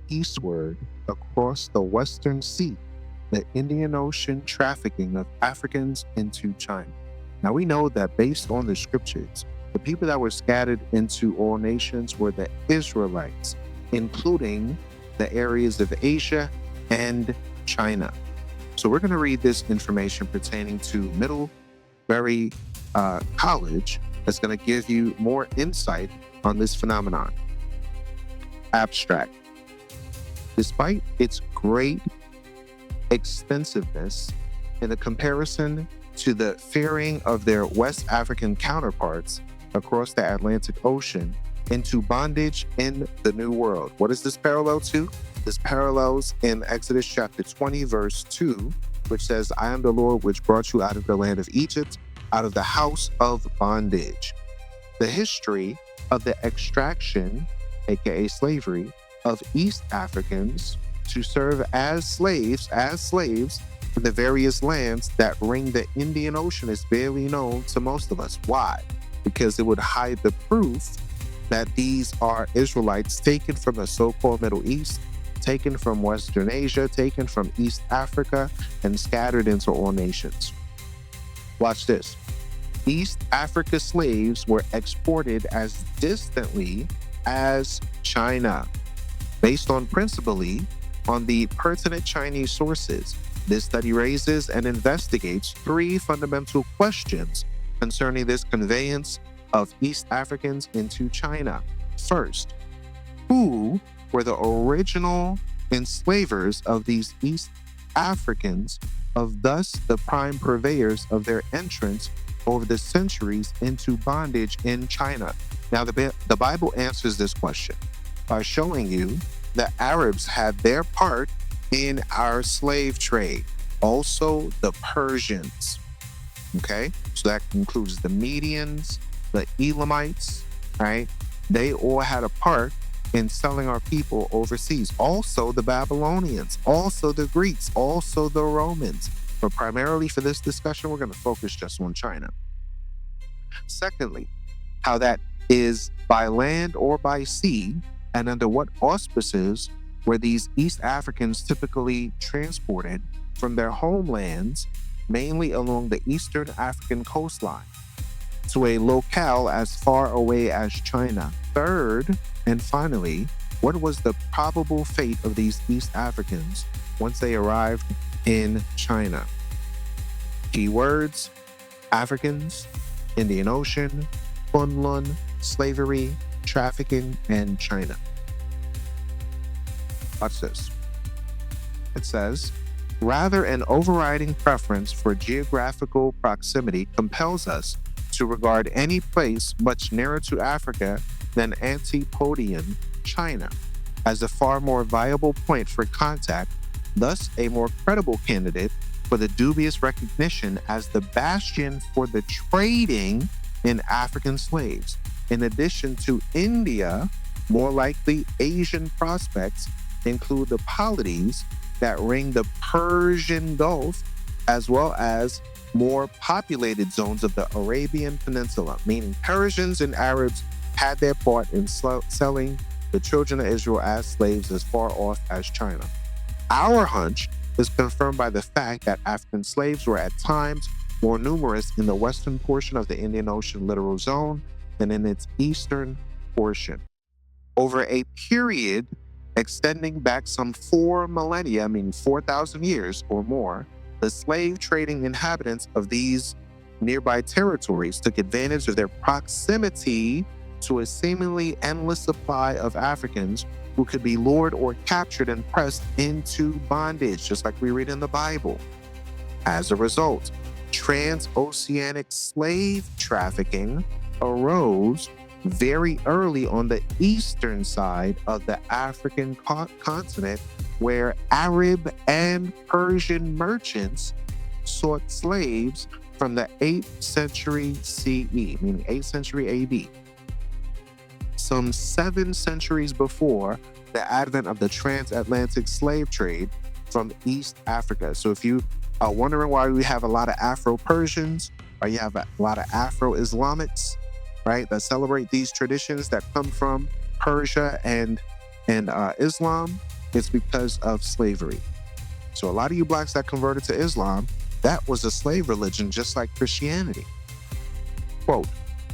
eastward across the Western Sea, the Indian Ocean trafficking of Africans into China. Now we know that based on the scriptures, the people that were scattered into all nations were the Israelites, including the areas of Asia and China. So we're going to read this information pertaining to Middlebury College that's going to give you more insight on this phenomenon. Abstract. Despite its great extensiveness in the comparison to the faring of their West African counterparts across the Atlantic Ocean into bondage in the New World. What is this parallel to? This parallels in Exodus chapter 20, verse 2, which says, I am the Lord which brought you out of the land of Egypt, out of the house of bondage. The history of the extraction, aka slavery, of East Africans to serve as slaves in the various lands that ring the Indian Ocean is barely known to most of us. Why? Because it would hide the proof that these are Israelites taken from the so-called Middle East, taken from Western Asia, taken from East Africa, and scattered into all nations. Watch this. East Africa slaves were exported as distantly as China, based on principally on the pertinent Chinese sources. This study raises and investigates three fundamental questions concerning this conveyance of East Africans into China. First, who were the original enslavers of these East Africans, of thus the prime purveyors of their entrance over the centuries into bondage in China? Now, the Bible answers this question by showing you that Arabs had their part in our slave trade. Also, the Persians. Okay, so that includes the Medians, the Elamites, right? They all had a part in selling our people overseas. Also, the Babylonians, also the Greeks, also the Romans. But primarily for this discussion, we're going to focus just on China. Secondly, how that is by land or by sea, and under what auspices were these East Africans typically transported from their homelands, mainly along the Eastern African coastline, to a locale as far away as China. Third, and finally, what was the probable fate of these East Africans once they arrived in China? Keywords: Africans, Indian Ocean, Kunlun, slavery, trafficking, and China. Watch this. It says, rather, an overriding preference for geographical proximity compels us to regard any place much nearer to Africa than Antipodean China as a far more viable point for contact, thus a more credible candidate for the dubious recognition as the bastion for the trading in African slaves. In addition to India, more likely Asian prospects include the polities that ring the Persian Gulf, as well as more populated zones of the Arabian Peninsula, meaning Persians and Arabs had their part in selling the children of Israel as slaves as far off as China. Our hunch is confirmed by the fact that African slaves were at times more numerous in the western portion of the Indian Ocean littoral zone than in its eastern portion. Over a period extending back some 4 millennia, meaning 4,000 years or more, the slave trading inhabitants of these nearby territories took advantage of their proximity to a seemingly endless supply of Africans who could be lured or captured and pressed into bondage, just like we read in the Bible. As a result, transoceanic slave trafficking arose very early on the eastern side of the African continent, where Arab and Persian merchants sought slaves from the 8th century CE, meaning 8th century AD. Some 7 centuries before the advent of the transatlantic slave trade from East Africa. So if you are wondering why we have a lot of Afro-Persians, or you have a lot of Afro-Islamics, right, that celebrate these traditions that come from Persia and Islam, It's because of slavery. So a lot of you blacks that converted to Islam, that was a slave religion just like Christianity. Quote,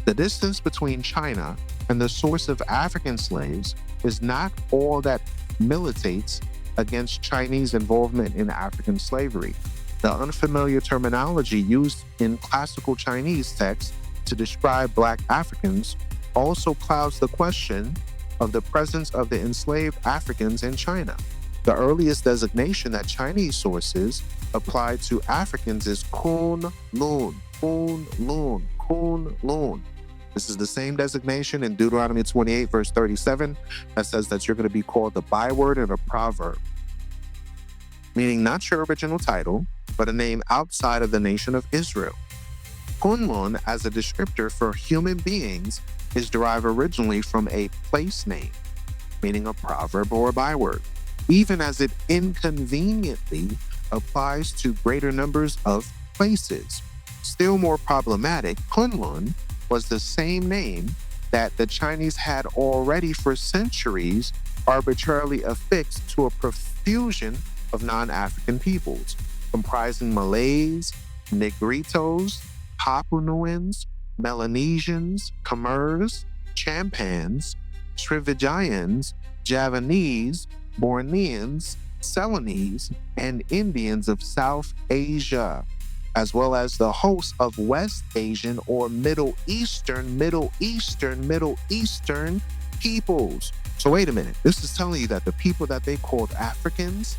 the distance between China and the source of African slaves is not all that militates against Chinese involvement in African slavery. The unfamiliar terminology used in classical Chinese texts to describe Black Africans also clouds the question of the presence of the enslaved Africans in China. The earliest designation that Chinese sources applied to Africans is Kun Lun, Kun Lun, Kun Lun. This is the same designation in Deuteronomy 28, verse 37, that says that you're going to be called the byword and a proverb, meaning not your original title, but a name outside of the nation of Israel. Kunlun, as a descriptor for human beings, is derived originally from a place name, meaning a proverb or a byword, even as it inconveniently applies to greater numbers of places. Still more problematic, Kunlun was the same name that the Chinese had already for centuries arbitrarily affixed to a profusion of non-African peoples, comprising Malays, Negritos, Papuans, Melanesians, Khmers, Champans, Srivijayans, Javanese, Borneans, Ceylonese, and Indians of South Asia, as well as the host of West Asian or Middle Eastern peoples. So wait a minute, this is telling you that the people that they called Africans,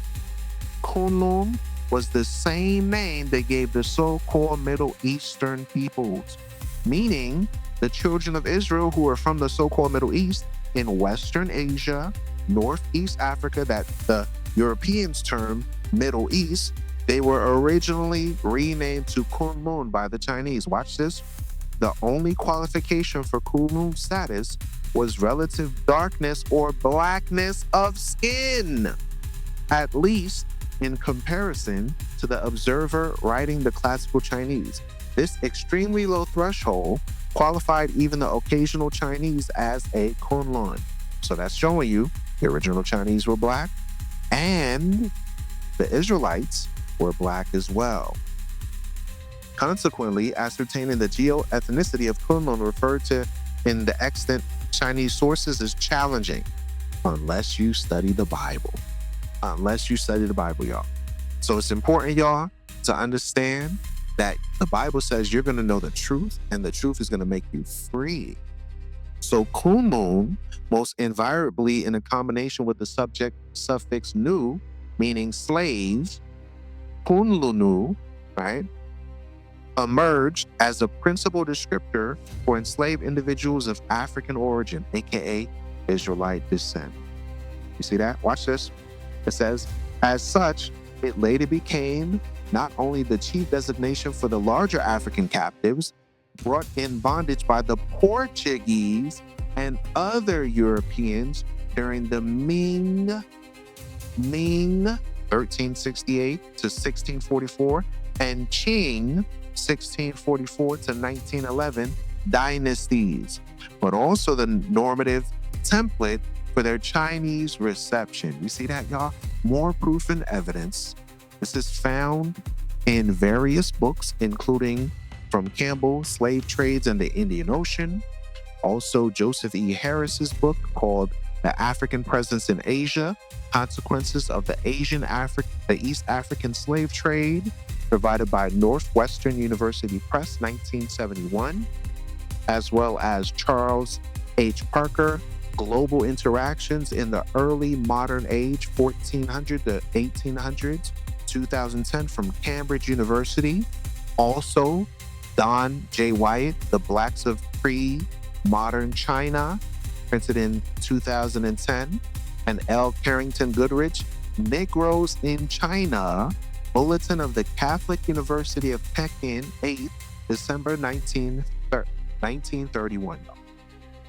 Kunlun, was the same name they gave the so-called Middle Eastern peoples, meaning the children of Israel who are from the so-called Middle East in Western Asia, Northeast Africa, that the Europeans term Middle East, they were originally renamed to Kunlun by the Chinese. Watch this. The only qualification for Kunlun status was relative darkness or blackness of skin, at least in comparison to the observer writing the classical Chinese. This extremely low threshold qualified even the occasional Chinese as a Kunlun. So that's showing you the original Chinese were Black and the Israelites were Black as well. Consequently, ascertaining the geo-ethnicity of Kunlun referred to in the extant Chinese sources is challenging unless you study the Bible. Y'all. So it's important, y'all, to understand that the Bible says you're going to know the truth, and the truth is going to make you free. So Kunlun, most invariably in a combination with the subject suffix nu, meaning slave, Kunlunu, right, emerged as a principal descriptor for enslaved individuals of African origin, aka Israelite descent. You see that? Watch this. It says, as such, it later became not only the chief designation for the larger African captives brought in bondage by the Portuguese and other Europeans during the Ming 1368 to 1644 and Qing 1644 to 1911 dynasties, but also the normative template for their Chinese reception. You see that, y'all? More proof and evidence. This is found in various books, including from Campbell, Slave Trades and the Indian Ocean. Also, Joseph E. Harris's book called The African Presence in Asia, Consequences of the East African Slave Trade, provided by Northwestern University Press, 1971, as well as Charles H. Parker, Global Interactions in the Early Modern Age, 1400 to 1800s, 2010, from Cambridge University. Also, Don J. Wyatt, The Blacks of Pre-Modern China, printed in 2010, and L. Carrington Goodrich, Negroes in China, Bulletin of the Catholic University of Peking, 8th December 1931.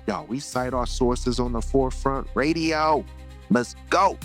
Y'all, we cite our sources on the Forefront Radio. Let's go.